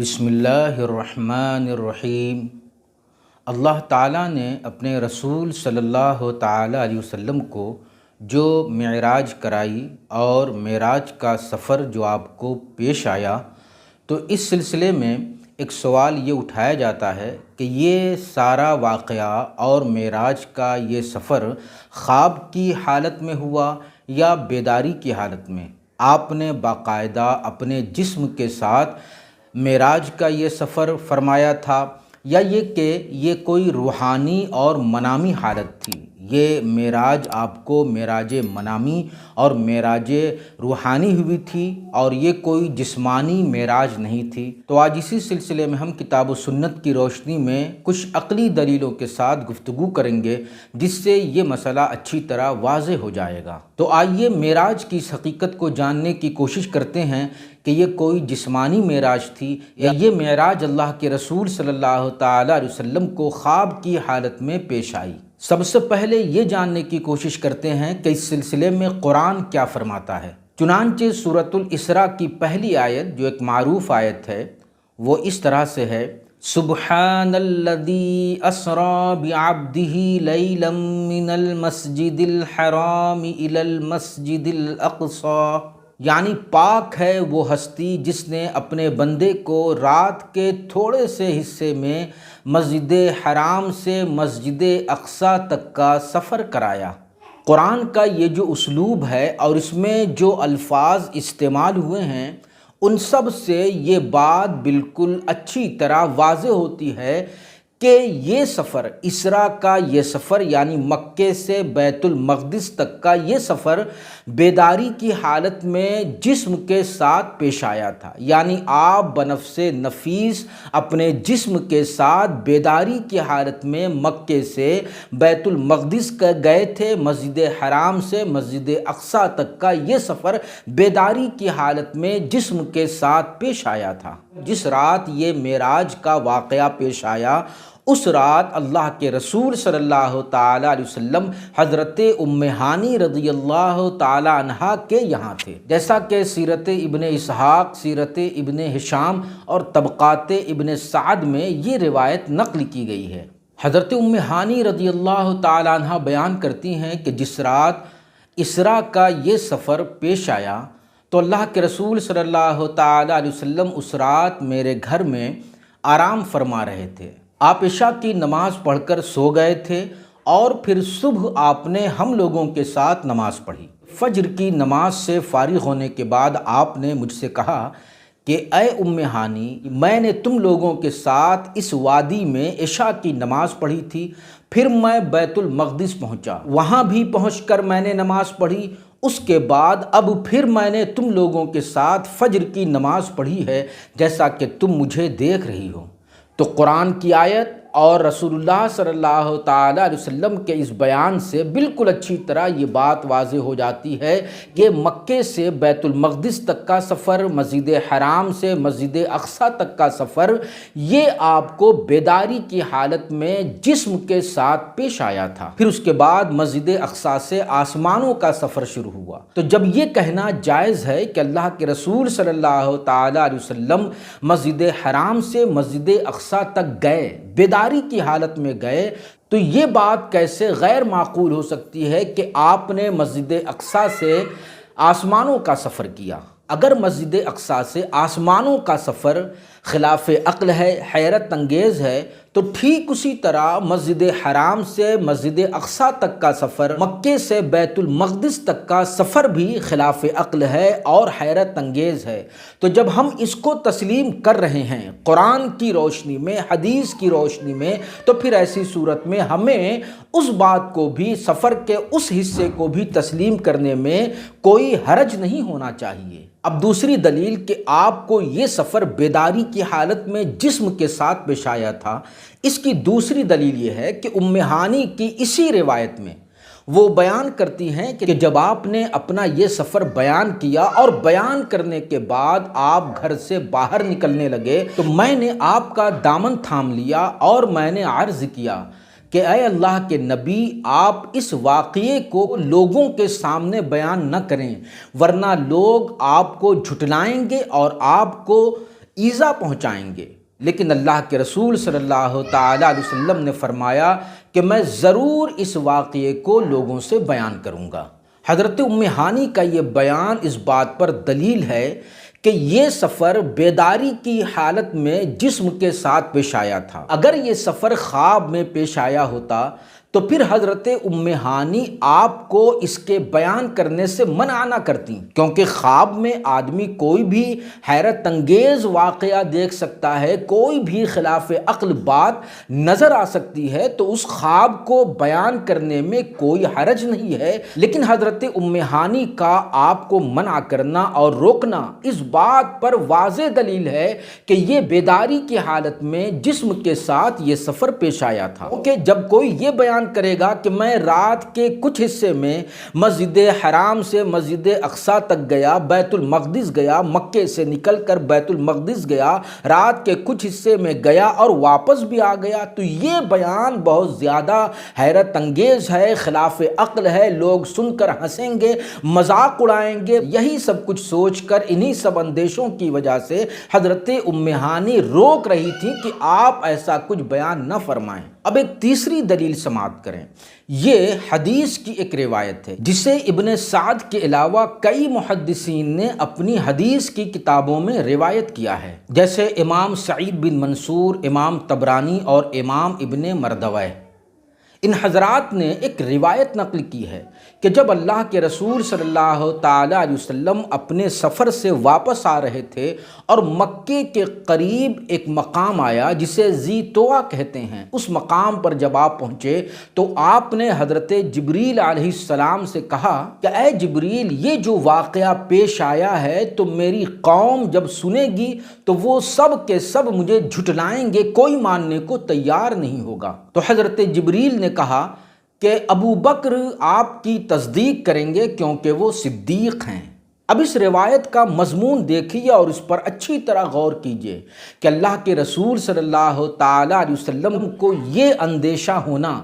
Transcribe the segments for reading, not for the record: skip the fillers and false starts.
بسم اللہ الرحمن الرحیم۔ اللہ تعالیٰ نے اپنے رسول صلی اللہ تعالیٰ علیہ وسلم کو جو معراج کرائی اور معراج کا سفر جو آپ کو پیش آیا، تو اس سلسلے میں ایک سوال یہ اٹھایا جاتا ہے کہ یہ سارا واقعہ اور معراج کا یہ سفر خواب کی حالت میں ہوا یا بیداری کی حالت میں؟ آپ نے باقاعدہ اپنے جسم کے ساتھ معراج کا یہ سفر فرمایا تھا یا یہ کہ یہ کوئی روحانی اور منامی حالت تھی؟ یہ معراج آپ کو معراج منامی اور معراج روحانی ہوئی تھی اور یہ کوئی جسمانی معراج نہیں تھی؟ تو آج اسی سلسلے میں ہم کتاب و سنت کی روشنی میں کچھ عقلی دلیلوں کے ساتھ گفتگو کریں گے، جس سے یہ مسئلہ اچھی طرح واضح ہو جائے گا۔ تو آئیے معراج کی اس حقیقت کو جاننے کی کوشش کرتے ہیں کہ یہ کوئی جسمانی معراج تھی یا یہ معراج اللہ کے رسول صلی اللہ تعالیٰ علیہ وسلم کو خواب کی حالت میں پیش آئی۔ سب سے پہلے یہ جاننے کی کوشش کرتے ہیں کہ اس سلسلے میں قرآن کیا فرماتا ہے۔ چنانچہ سورۃ الاسراء کی پہلی آیت جو ایک معروف آیت ہے وہ اس طرح سے ہے: سبحان الذی اسریٰ بعبدہ لیلا من المسجد الحرام الی المسجد الاقصیٰ، یعنی پاک ہے وہ ہستی جس نے اپنے بندے کو رات کے تھوڑے سے حصے میں مسجد حرام سے مسجد اقصیٰ تک کا سفر کرایا۔ قرآن کا یہ جو اسلوب ہے اور اس میں جو الفاظ استعمال ہوئے ہیں، ان سب سے یہ بات بالکل اچھی طرح واضح ہوتی ہے کہ یہ سفر، اسراء کا یہ سفر یعنی مکے سے بیت المقدس تک کا یہ سفر بیداری کی حالت میں جسم کے ساتھ پیش آیا تھا، یعنی آپ بنفس نفیس اپنے جسم کے ساتھ بیداری کی حالت میں مکے سے بیت المقدس کا گئے تھے۔ مسجد حرام سے مسجد اقصیٰ تک کا یہ سفر بیداری کی حالت میں جسم کے ساتھ پیش آیا تھا۔ جس رات یہ معراج کا واقعہ پیش آیا، اس رات اللہ کے رسول صلی اللہ تعالیٰ علیہ وسلم حضرت ام ہانی رضی اللہ تعالیٰ عنہا کے یہاں تھے، جیسا کہ سیرت ابن اسحاق، سیرت ابن ہشام اور طبقات ابن سعد میں یہ روایت نقل کی گئی ہے۔ حضرت ام ہانی رضی اللہ تعالیٰ عنہا بیان کرتی ہیں کہ جس رات اسراء کا یہ سفر پیش آیا تو اللہ کے رسول صلی اللہ تعالیٰ علیہ وسلم اس رات میرے گھر میں آرام فرما رہے تھے۔ آپ عشاء کی نماز پڑھ کر سو گئے تھے اور پھر صبح آپ نے ہم لوگوں کے ساتھ نماز پڑھی۔ فجر کی نماز سے فارغ ہونے کے بعد آپ نے مجھ سے کہا کہ اے ام ہانی، میں نے تم لوگوں کے ساتھ اس وادی میں عشاء کی نماز پڑھی تھی، پھر میں بیت المقدس پہنچا، وہاں بھی پہنچ کر میں نے نماز پڑھی، اس کے بعد اب پھر میں نے تم لوگوں کے ساتھ فجر کی نماز پڑھی ہے، جیسا کہ تم مجھے دیکھ رہی ہو۔ تو قرآن کی آیت اور رسول اللہ صلی اللہ تعالیٰ علیہ وسلم کے اس بیان سے بالکل اچھی طرح یہ بات واضح ہو جاتی ہے کہ مکے سے بیت المقدس تک کا سفر، مسجد حرام سے مسجد اقصیٰ تک کا سفر، یہ آپ کو بیداری کی حالت میں جسم کے ساتھ پیش آیا تھا۔ پھر اس کے بعد مسجد اقصیٰ سے آسمانوں کا سفر شروع ہوا۔ تو جب یہ کہنا جائز ہے کہ اللہ کے رسول صلی اللہ تعالیٰ علیہ وسلم مسجد حرام سے مسجد اقصیٰ تک گئے، بیداری کی حالت میں گئے، تو یہ بات کیسے غیر معقول ہو سکتی ہے کہ آپ نے مسجد اقصیٰ سے آسمانوں کا سفر کیا؟ اگر مسجد اقصیٰ سے آسمانوں کا سفر خلاف عقل ہے، حیرت انگیز ہے، تو ٹھیک اسی طرح مسجد حرام سے مسجد اقصیٰ تک کا سفر، مکے سے بیت المقدس تک کا سفر بھی خلاف عقل ہے اور حیرت انگیز ہے۔ تو جب ہم اس کو تسلیم کر رہے ہیں قرآن کی روشنی میں، حدیث کی روشنی میں، تو پھر ایسی صورت میں ہمیں اس بات کو بھی، سفر کے اس حصے کو بھی تسلیم کرنے میں کوئی حرج نہیں ہونا چاہیے۔ اب دوسری دلیل کہ آپ کو یہ سفر بیداری کی حالت میں جسم کے ساتھ پیش آیا تھا، اس کی دوسری دلیل یہ ہے کہ ام ہانی کی اسی روایت میں وہ بیان کرتی ہیں کہ جب آپ نے اپنا یہ سفر بیان کیا اور بیان کرنے کے بعد آپ گھر سے باہر نکلنے لگے تو میں نے آپ کا دامن تھام لیا اور میں نے عرض کیا کہ اے اللہ کے نبی، آپ اس واقعے کو لوگوں کے سامنے بیان نہ کریں، ورنہ لوگ آپ کو جھٹلائیں گے اور آپ کو ایذا پہنچائیں گے، لیکن اللہ کے رسول صلی اللہ تعالیٰ علیہ وسلم نے فرمایا کہ میں ضرور اس واقعے کو لوگوں سے بیان کروں گا۔ حضرت ام ہانی کا یہ بیان اس بات پر دلیل ہے کہ یہ سفر بیداری کی حالت میں جسم کے ساتھ پیش آیا تھا۔ اگر یہ سفر خواب میں پیش آیا ہوتا تو پھر حضرت ام ہانی آپ کو اس کے بیان کرنے سے منع نہ کرتی، کیونکہ خواب میں آدمی کوئی بھی حیرت انگیز واقعہ دیکھ سکتا ہے، کوئی بھی خلاف عقل بات نظر آ سکتی ہے، تو اس خواب کو بیان کرنے میں کوئی حرج نہیں ہے۔ لیکن حضرت ام ہانی کا آپ کو منع کرنا اور روکنا اس بات پر واضح دلیل ہے کہ یہ بیداری کی حالت میں جسم کے ساتھ یہ سفر پیش آیا تھا۔ کہ جب کوئی یہ بیان کرے گا کہ میں رات کے کچھ حصے میں مسجد حرام سے مسجد اقصی تک گیا، بیت المقدس گیا، مکے سے نکل کر بیت المقدس گیا، رات کے کچھ حصے میں گیا اور واپس بھی آ گیا، تو یہ بیان بہت زیادہ حیرت انگیز ہے، خلاف عقل ہے، لوگ سن کر ہنسیں گے، مذاق اڑائیں گے۔ یہی سب کچھ سوچ کر انہی سب اندیشوں کی وجہ سے حضرت ام ہانی روک رہی تھی کہ آپ ایسا کچھ بیان نہ فرمائیں۔ اب ایک تیسری دلیل سماعت کریں۔ یہ حدیث کی ایک روایت ہے جسے ابن سعد کے علاوہ کئی محدثین نے اپنی حدیث کی کتابوں میں روایت کیا ہے، جیسے امام سعید بن منصور، امام طبرانی اور امام ابن مردوہ۔ ان حضرات نے ایک روایت نقل کی ہے کہ جب اللہ کے رسول صلی اللہ تعالیٰ علیہ وسلم اپنے سفر سے واپس آ رہے تھے اور مکے کے قریب ایک مقام آیا جسے ذی طویٰ کہتے ہیں، اس مقام پر جب آپ پہنچے تو آپ نے حضرت جبریل علیہ السلام سے کہا کہ اے جبریل، یہ جو واقعہ پیش آیا ہے تو میری قوم جب سنے گی تو وہ سب کے سب مجھے جھٹلائیں گے، کوئی ماننے کو تیار نہیں ہوگا۔ تو حضرت جبریل نے کہا کہ ابو بکر آپ کی تصدیق کریں گے کیونکہ وہ صدیق ہیں۔ اب اس روایت کا مضمون دیکھیے اور اس پر اچھی طرح غور کیجیے کہ اللہ کے رسول صلی اللہ تعالیٰ علیہ وسلم کو یہ اندیشہ ہونا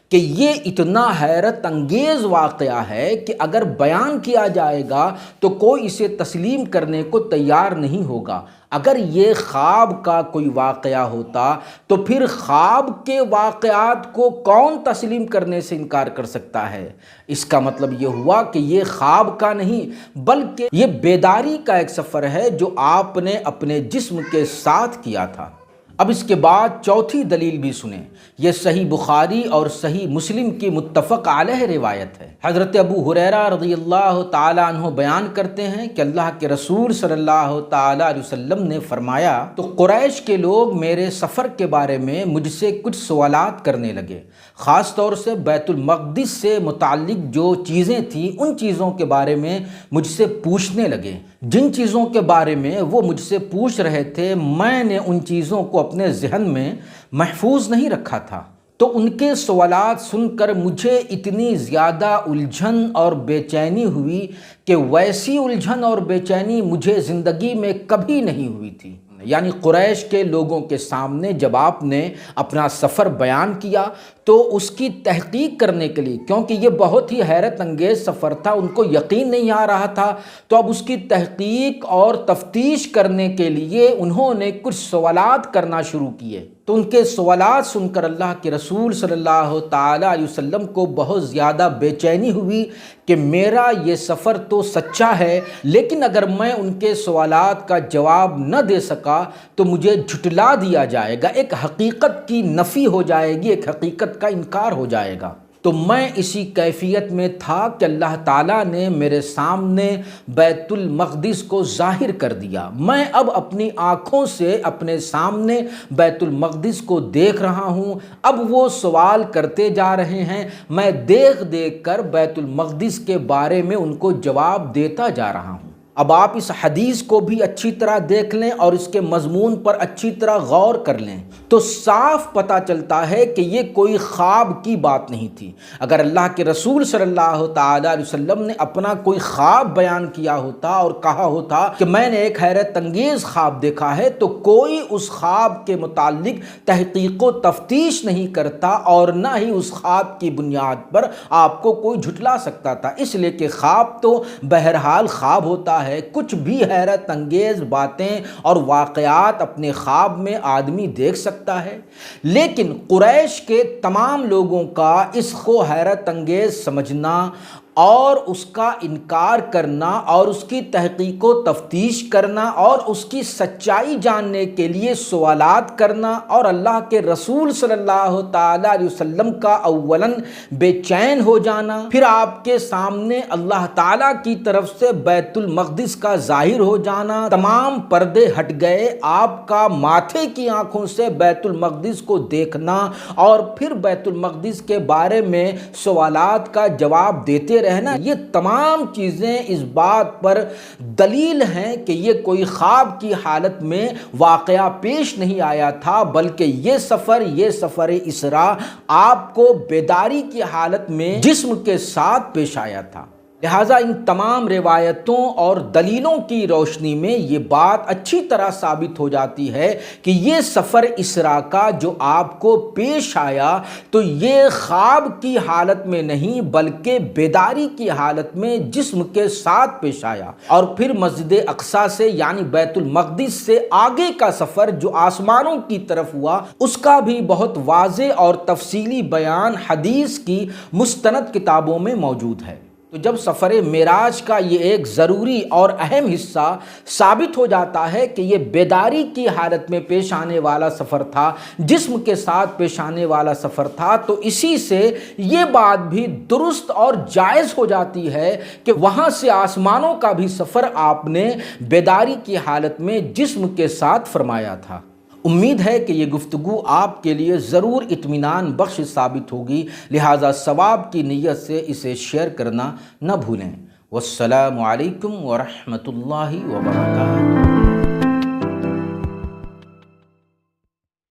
کہ یہ اتنا حیرت انگیز واقعہ ہے کہ اگر بیان کیا جائے گا تو کوئی اسے تسلیم کرنے کو تیار نہیں ہوگا۔ اگر یہ خواب کا کوئی واقعہ ہوتا تو پھر خواب کے واقعات کو کون تسلیم کرنے سے انکار کر سکتا ہے؟ اس کا مطلب یہ ہوا کہ یہ خواب کا نہیں بلکہ یہ بیداری کا ایک سفر ہے جو آپ نے اپنے جسم کے ساتھ کیا تھا۔ اب اس کے بعد چوتھی دلیل بھی سنیں، یہ صحیح بخاری اور صحیح مسلم کی متفق علیہ روایت ہے۔ حضرت ابو ہریرہ رضی اللہ تعالیٰ عنہ بیان کرتے ہیں کہ اللہ کے رسول صلی اللہ تعالیٰ علیہ وسلم نے فرمایا تو قریش کے لوگ میرے سفر کے بارے میں مجھ سے کچھ سوالات کرنے لگے، خاص طور سے بیت المقدس سے متعلق جو چیزیں تھیں ان چیزوں کے بارے میں مجھ سے پوچھنے لگے۔ جن چیزوں کے بارے میں وہ مجھ سے پوچھ رہے تھے میں نے ان چیزوں کو اپنے ذہن میں محفوظ نہیں رکھا تھا، تو ان کے سوالات سن کر مجھے اتنی زیادہ الجھن اور بے چینی ہوئی کہ ویسی الجھن اور بے چینی مجھے زندگی میں کبھی نہیں ہوئی تھی۔ یعنی قریش کے لوگوں کے سامنے جب آپ نے اپنا سفر بیان کیا تو اس کی تحقیق کرنے کے لیے، کیونکہ یہ بہت ہی حیرت انگیز سفر تھا، ان کو یقین نہیں آ رہا تھا، تو اب اس کی تحقیق اور تفتیش کرنے کے لیے انہوں نے کچھ سوالات کرنا شروع کیے۔ تو ان کے سوالات سن کر اللہ کے رسول صلی اللہ تعالیٰ علیہ وسلم کو بہت زیادہ بے چینی ہوئی کہ میرا یہ سفر تو سچا ہے، لیکن اگر میں ان کے سوالات کا جواب نہ دے سکا تو مجھے جھٹلا دیا جائے گا، ایک حقیقت کی نفی ہو جائے گی، ایک حقیقت کا انکار ہو جائے گا۔ تو میں اسی کیفیت میں تھا کہ اللہ تعالیٰ نے میرے سامنے بیت المقدس کو ظاہر کر دیا، میں اب اپنی آنکھوں سے اپنے سامنے بیت المقدس کو دیکھ رہا ہوں، اب وہ سوال کرتے جا رہے ہیں، میں دیکھ دیکھ کر بیت المقدس کے بارے میں ان کو جواب دیتا جا رہا ہوں۔ اب آپ اس حدیث کو بھی اچھی طرح دیکھ لیں اور اس کے مضمون پر اچھی طرح غور کر لیں تو صاف پتہ چلتا ہے کہ یہ کوئی خواب کی بات نہیں تھی۔ اگر اللہ کے رسول صلی اللہ تعالیٰ علیہ وسلم نے اپنا کوئی خواب بیان کیا ہوتا اور کہا ہوتا کہ میں نے ایک حیرت انگیز خواب دیکھا ہے تو کوئی اس خواب کے متعلق تحقیق و تفتیش نہیں کرتا اور نہ ہی اس خواب کی بنیاد پر آپ کو کوئی جھٹلا سکتا تھا، اس لیے کہ خواب تو بہرحال خواب ہوتا ہے، ہے، کچھ بھی حیرت انگیز باتیں اور واقعات اپنے خواب میں آدمی دیکھ سکتا ہے، لیکن قریش کے تمام لوگوں کا اس کو حیرت انگیز سمجھنا اور اس کا انکار کرنا اور اس کی تحقیق و تفتیش کرنا اور اس کی سچائی جاننے کے لیے سوالات کرنا اور اللہ کے رسول صلی اللہ تعالیٰ علیہ وسلم کا اولاً بے چین ہو جانا، پھر آپ کے سامنے اللہ تعالیٰ کی طرف سے بیت المقدس کا ظاہر ہو جانا، تمام پردے ہٹ گئے، آپ کا ماتھے کی آنکھوں سے بیت المقدس کو دیکھنا اور پھر بیت المقدس کے بارے میں سوالات کا جواب دیتے رہنا، یہ تمام چیزیں اس بات پر دلیل ہیں کہ یہ کوئی خواب کی حالت میں واقعہ پیش نہیں آیا تھا، بلکہ یہ سفر اسراء آپ کو بیداری کی حالت میں جسم کے ساتھ پیش آیا تھا۔ لہٰذا ان تمام روایتوں اور دلیلوں کی روشنی میں یہ بات اچھی طرح ثابت ہو جاتی ہے کہ یہ سفر اسراء کا جو آپ کو پیش آیا تو یہ خواب کی حالت میں نہیں بلکہ بیداری کی حالت میں جسم کے ساتھ پیش آیا، اور پھر مسجد اقصیٰ سے یعنی بیت المقدس سے آگے کا سفر جو آسمانوں کی طرف ہوا، اس کا بھی بہت واضح اور تفصیلی بیان حدیث کی مستند کتابوں میں موجود ہے۔ تو جب سفر معراج کا یہ ایک ضروری اور اہم حصہ ثابت ہو جاتا ہے کہ یہ بیداری کی حالت میں پیش آنے والا سفر تھا، جسم کے ساتھ پیش آنے والا سفر تھا، تو اسی سے یہ بات بھی درست اور جائز ہو جاتی ہے کہ وہاں سے آسمانوں کا بھی سفر آپ نے بیداری کی حالت میں جسم کے ساتھ فرمایا تھا۔ امید ہے کہ یہ گفتگو آپ کے لیے ضرور اطمینان بخش ثابت ہوگی، لہٰذا ثواب کی نیت سے اسے شیئر کرنا نہ بھولیں۔ والسلام علیکم ورحمۃ اللہ وبرکاتہ۔